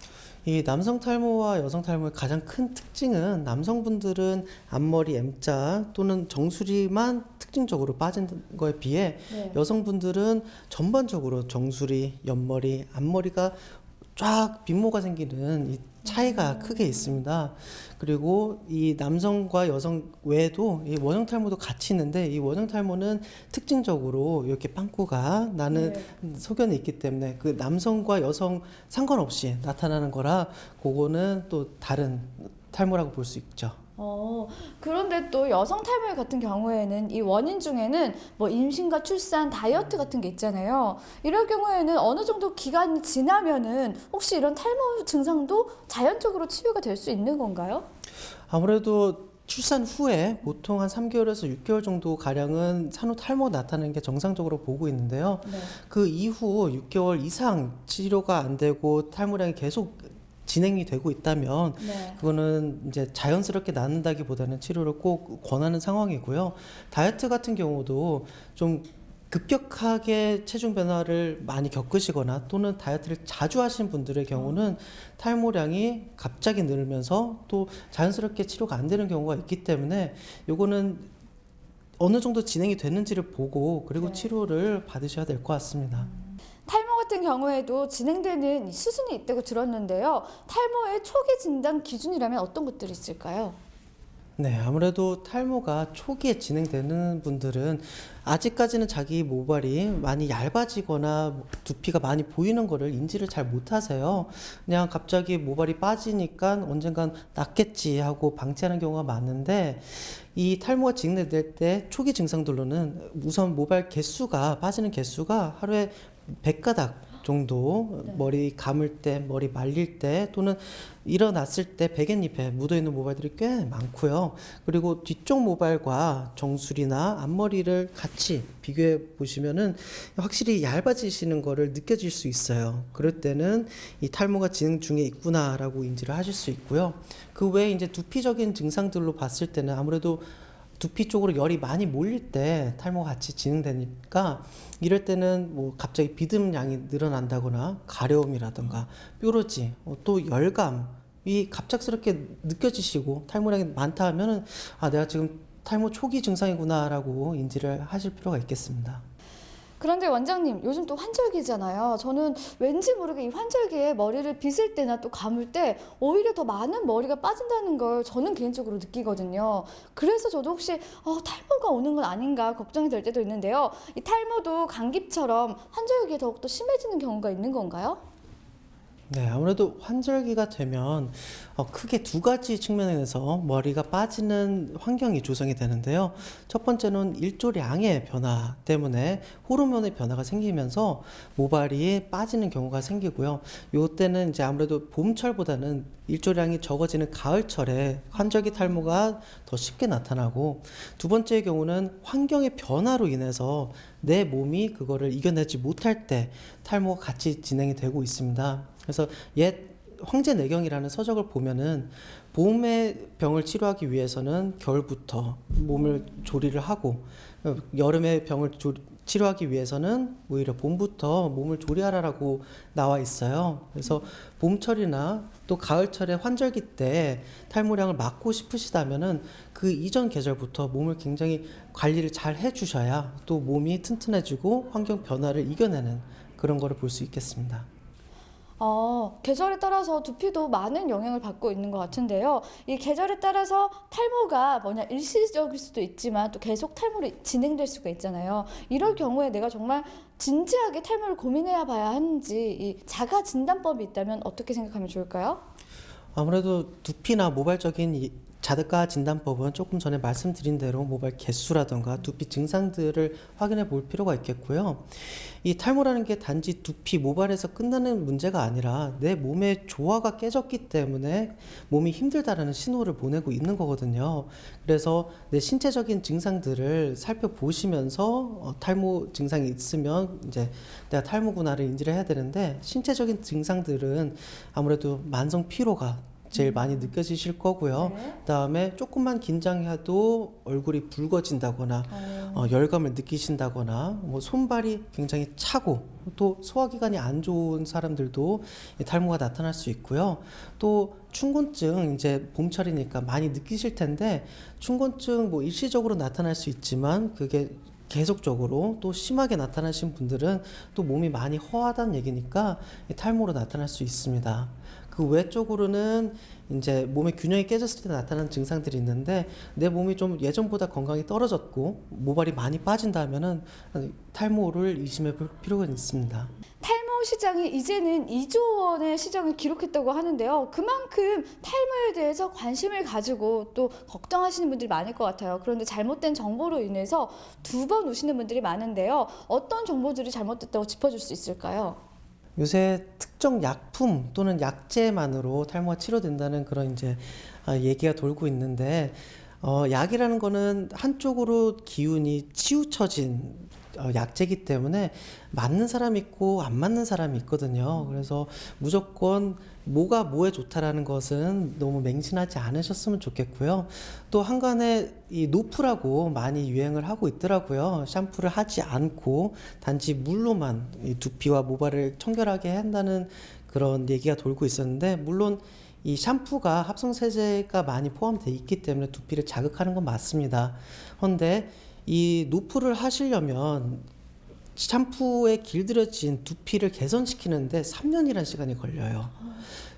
이 남성 탈모와 여성 탈모의 가장 큰 특징은 남성분들은 앞머리 M자 또는 정수리만 특징적으로 빠진 거에 비해 네. 여성분들은 전반적으로 정수리, 옆머리, 앞머리가 쫙 빈모가 생기는 이 차이가 크게 있습니다. 그리고 이 남성과 여성 외에도 이 원형 탈모도 같이 있는데 이 원형 탈모는 특징적으로 이렇게 빵꾸가 나는 소견이 있기 때문에 그 남성과 여성 상관없이 나타나는 거라 그거는 또 다른 탈모라고 볼 수 있죠. 그런데 또 여성 탈모 같은 경우에는 이 원인 중에는 뭐 임신과 출산, 다이어트 같은 게 있잖아요. 이럴 경우에는 어느 정도 기간이 지나면은 혹시 이런 탈모 증상도 자연적으로 치유가 될 수 있는 건가요? 아무래도 출산 후에 보통 한 3개월에서 6개월 정도 가량은 산후 탈모가 나타나는 게 정상적으로 보고 있는데요. 네. 그 이후 6개월 이상 치료가 안 되고 탈모량이 계속 진행이 되고 있다면 네. 그거는 이제 자연스럽게 낫는다기보다는 치료를 꼭 권하는 상황이고요. 다이어트 같은 경우도 좀 급격하게 체중 변화를 많이 겪으시거나 또는 다이어트를 자주 하신 분들의 경우는 탈모량이 갑자기 늘면서 또 자연스럽게 치료가 안 되는 경우가 있기 때문에 요거는 어느 정도 진행이 됐는지를 보고 그리고 치료를 받으셔야 될 것 같습니다. 탈모 같은 경우에도 진행되는 수순이 있다고 들었는데요. 탈모의 초기 진단 기준이라면 어떤 것들이 있을까요? 네, 아무래도 탈모가 초기에 진행되는 분들은 아직까지는 자기 모발이 많이 얇아지거나 두피가 많이 보이는 거를 인지를 잘 못하세요. 그냥 갑자기 모발이 빠지니까 언젠간 낫겠지 하고 방치하는 경우가 많은데 이 탈모가 진행될 때 초기 증상들로는 우선 모발 개수가 빠지는 개수가 하루에 100가닥 정도 머리 감을 때, 머리 말릴 때 또는 일어났을 때 베갯잎에 묻어있는 모발들이 꽤 많고요. 그리고 뒤쪽 모발과 정수리나 앞머리를 같이 비교해 보시면은 확실히 얇아지시는 거를 느껴질 수 있어요. 그럴 때는 이 탈모가 진행 중에 있구나라고 인지를 하실 수 있고요. 그 외에 이제 두피적인 증상들로 봤을 때는 아무래도 두피 쪽으로 열이 많이 몰릴 때 탈모가 같이 진행되니까 이럴 때는 뭐 갑자기 비듬량이 늘어난다거나 가려움이라든가 뾰루지 또 열감이 갑작스럽게 느껴지시고 탈모량이 많다 하면은 아 내가 지금 탈모 초기 증상이구나라고 인지를 하실 필요가 있겠습니다. 그런데 원장님, 요즘 또 환절기잖아요. 저는 왠지 모르게 이 환절기에 머리를 빗을 때나 또 감을 때 오히려 더 많은 머리가 빠진다는 걸 저는 개인적으로 느끼거든요. 그래서 저도 혹시 탈모가 오는 건 아닌가 걱정이 될 때도 있는데요. 이 탈모도 감기처럼 환절기에 더욱더 심해지는 경우가 있는 건가요? 네, 아무래도 환절기가 되면 크게 두 가지 측면에서 머리가 빠지는 환경이 조성이 되는데요. 첫 번째는 일조량의 변화 때문에 호르몬의 변화가 생기면서 모발이 빠지는 경우가 생기고요. 요때는 이제 아무래도 봄철보다는 일조량이 적어지는 가을철에 환절기 탈모가 더 쉽게 나타나고 두 번째의 경우는 환경의 변화로 인해서 내 몸이 그거를 이겨내지 못할 때 탈모가 같이 진행이 되고 있습니다. 그래서 옛 황제내경이라는 서적을 보면은 봄의 병을 치료하기 위해서는 겨울부터 몸을 조리를 하고 여름의 병을 치료하기 위해서는 오히려 봄부터 몸을 조리하라라고 나와 있어요. 그래서 봄철이나 또 가을철에 환절기 때 탈모량을 막고 싶으시다면은 그 이전 계절부터 몸을 굉장히 관리를 잘 해주셔야 또 몸이 튼튼해지고 환경 변화를 이겨내는 그런 거를 볼 수 있겠습니다. 계절에 따라서 두피도 많은 영향을 받고 있는 것 같은데요. 이 계절에 따라서 탈모가 일시적일 수도 있지만 또 계속 탈모로 진행될 수가 있잖아요. 이럴 경우에 내가 정말 진지하게 탈모를 고민해야 봐야 하는지 이 자가 진단법이 있다면 어떻게 생각하면 좋을까요? 아무래도 두피나 모발적인 자가 진단법은 조금 전에 말씀드린 대로 모발 개수라든가 두피 증상들을 확인해 볼 필요가 있겠고요. 이 탈모라는 게 단지 두피, 모발에서 끝나는 문제가 아니라 내 몸의 조화가 깨졌기 때문에 몸이 힘들다라는 신호를 보내고 있는 거거든요. 그래서 내 신체적인 증상들을 살펴보시면서 탈모 증상이 있으면 이제 내가 탈모구나를 인지를 해야 되는데 신체적인 증상들은 아무래도 만성 피로가 제일 많이 느껴지실 거고요. 그다음에 조금만 긴장해도 얼굴이 붉어진다거나 열감을 느끼신다거나 뭐 손발이 굉장히 차고 또 소화기관이 안 좋은 사람들도 이 탈모가 나타날 수 있고요. 또 춘곤증 이제 봄철이니까 많이 느끼실 텐데 춘곤증 뭐 일시적으로 나타날 수 있지만 그게 계속적으로 또 심하게 나타나신 분들은 또 몸이 많이 허하다는 얘기니까 이 탈모로 나타날 수 있습니다. 그 외적으로는 이제 몸의 균형이 깨졌을 때 나타나는 증상들이 있는데 내 몸이 좀 예전보다 건강이 떨어졌고 모발이 많이 빠진다면은 탈모를 의심해 볼 필요가 있습니다. 탈모 시장이 이제는 2조 원의 시장을 기록했다고 하는데요. 그만큼 탈모에 대해서 관심을 가지고 또 걱정하시는 분들이 많을 것 같아요. 그런데 잘못된 정보로 인해서 2번 우시는 분들이 많은데요. 어떤 정보들이 잘못됐다고 짚어줄 수 있을까요? 요새 특정 약품 또는 약제만으로 탈모가 치료된다는 그런 이제 얘기가 돌고 있는데 약이라는 거는 한쪽으로 기운이 치우쳐진 약제이기 때문에 맞는 사람이 있고 안 맞는 사람이 있거든요. 그래서 무조건 뭐가 뭐에 좋다라는 것은 너무 맹신하지 않으셨으면 좋겠고요. 또 한간에 이 노프라고 많이 유행을 하고 있더라고요. 샴푸를 하지 않고 단지 물로만 이 두피와 모발을 청결하게 한다는 그런 얘기가 돌고 있었는데 물론 이 샴푸가 합성세제가 많이 포함되어 있기 때문에 두피를 자극하는 건 맞습니다. 그런데 이 노프를 하시려면 샴푸에 길들여진 두피를 개선시키는데 3년이라는 시간이 걸려요.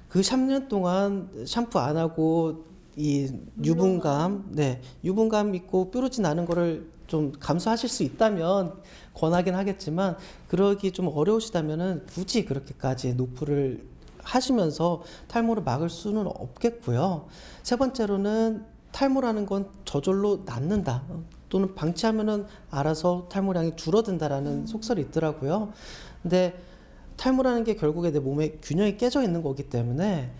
그 3년 동안 샴푸 안 하고 이 유분감 있고 뾰루지 나는 거를 좀 감수하실 수 있다면 권하긴 하겠지만 그러기 좀 어려우시다면은 굳이 그렇게까지 노프를 하시면서 탈모를 막을 수는 없겠고요. 세 번째로는 탈모라는 건 저절로 낫는다. 또는 방치하면은 알아서 탈모량이 줄어든다라는 속설이 있더라고요. 근데 탈모라는 게 결국에 내 몸에 균형이 깨져 있는 거기 때문에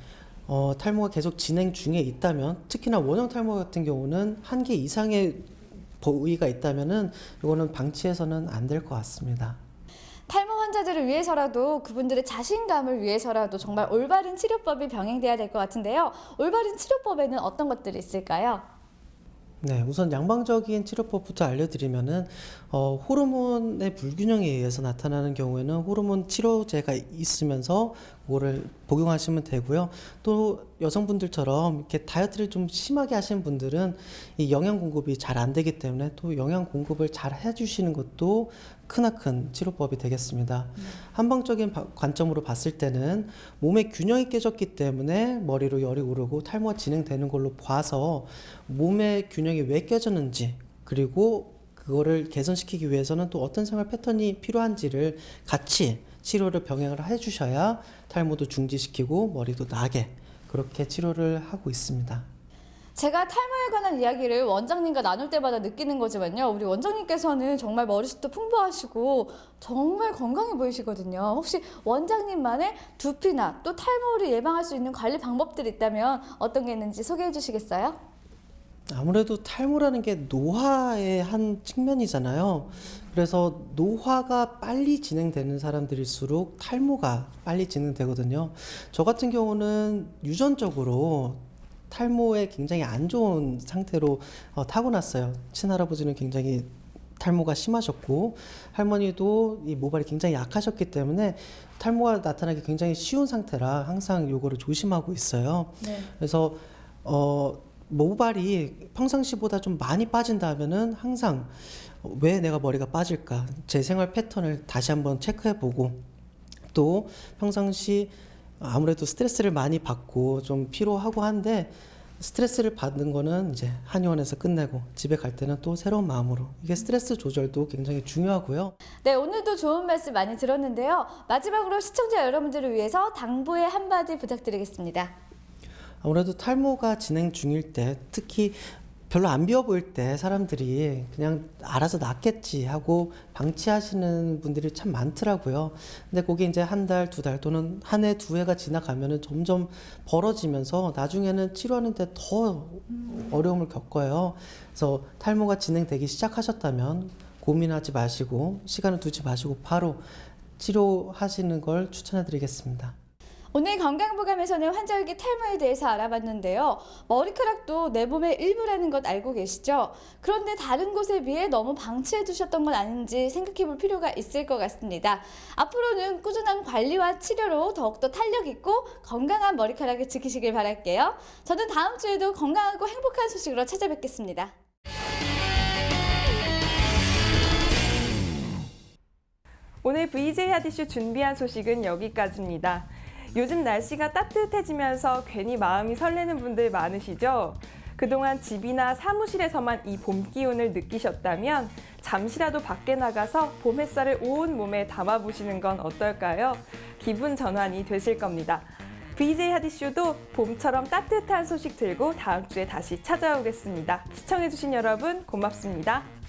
탈모가 계속 진행 중에 있다면 특히나 원형 탈모 같은 경우는 한계 이상의 부위가 있다면은 이거는 방치해서는 안 될 것 같습니다. 탈모 환자들을 위해서라도 그분들의 자신감을 위해서라도 정말 올바른 치료법이 병행돼야 될 것 같은데요. 올바른 치료법에는 어떤 것들이 있을까요? 네, 우선 양방적인 치료법부터 알려드리면은 호르몬의 불균형에 의해서 나타나는 경우에는 호르몬 치료제가 있으면서 그거를 복용하시면 되고요. 또 여성분들처럼 이렇게 다이어트를 좀 심하게 하시는 분들은 이 영양 공급이 잘 안 되기 때문에 또 영양 공급을 잘 해주시는 것도 크나큰 치료법이 되겠습니다. 한방적인 관점으로 봤을 때는 몸의 균형이 깨졌기 때문에 머리로 열이 오르고 탈모가 진행되는 걸로 봐서 몸의 균형이 왜 깨졌는지 그리고 그거를 개선시키기 위해서는 또 어떤 생활 패턴이 필요한지를 같이 치료를 병행을 해주셔야 탈모도 중지시키고 머리도 나게 그렇게 치료를 하고 있습니다. 제가 탈모에 관한 이야기를 원장님과 나눌 때마다 느끼는 거지만요. 우리 원장님께서는 정말 머리숱도 풍부하시고 정말 건강해 보이시거든요. 혹시 원장님만의 두피나 또 탈모를 예방할 수 있는 관리 방법들이 있다면 어떤 게 있는지 소개해 주시겠어요? 아무래도 탈모라는 게 노화의 한 측면이잖아요. 그래서 노화가 빨리 진행되는 사람들일수록 탈모가 빨리 진행되거든요. 저 같은 경우는 유전적으로 탈모에 굉장히 안 좋은 상태로 타고났어요. 친할아버지는 굉장히 탈모가 심하셨고 할머니도 이 모발이 굉장히 약하셨기 때문에 탈모가 나타나기 굉장히 쉬운 상태라 항상 요거를 조심하고 있어요. 네. 그래서 모발이 평상시보다 좀 많이 빠진다면은 항상 왜 내가 머리가 빠질까 제 생활 패턴을 다시 한번 체크해보고 또 평상시 아무래도 스트레스를 많이 받고 좀 피로하고 한데 스트레스를 받는 거는 이제 한의원에서 끝내고 집에 갈 때는 또 새로운 마음으로 이게 스트레스 조절도 굉장히 중요하고요. 네, 오늘도 좋은 말씀 많이 들었는데요. 마지막으로 시청자 여러분들을 위해서 당부의 한마디 부탁드리겠습니다. 아무래도 탈모가 진행 중일 때 특히 별로 안 비어 보일 때 사람들이 그냥 알아서 낫겠지 하고 방치하시는 분들이 참 많더라고요. 근데 그게 이제 한 달, 두 달 또는 한 해, 두 해가 지나가면은 점점 벌어지면서 나중에는 치료하는데 더 어려움을 겪어요. 그래서 탈모가 진행되기 시작하셨다면 고민하지 마시고 시간을 두지 마시고 바로 치료하시는 걸 추천해 드리겠습니다. 오늘 건강보감에서는 환절기 탈모에 대해서 알아봤는데요. 머리카락도 내 몸의 일부라는 것 알고 계시죠? 그런데 다른 곳에 비해 너무 방치해 두셨던 건 아닌지 생각해 볼 필요가 있을 것 같습니다. 앞으로는 꾸준한 관리와 치료로 더욱더 탄력 있고 건강한 머리카락을 지키시길 바랄게요. 저는 다음 주에도 건강하고 행복한 소식으로 찾아뵙겠습니다. 오늘 VJ 하디쇼 준비한 소식은 여기까지입니다. 요즘 날씨가 따뜻해지면서 괜히 마음이 설레는 분들 많으시죠? 그동안 집이나 사무실에서만 이 봄 기운을 느끼셨다면 잠시라도 밖에 나가서 봄 햇살을 온 몸에 담아보시는 건 어떨까요? 기분 전환이 되실 겁니다. VJ 하디쇼도 봄처럼 따뜻한 소식 들고 다음 주에 다시 찾아오겠습니다. 시청해주신 여러분 고맙습니다.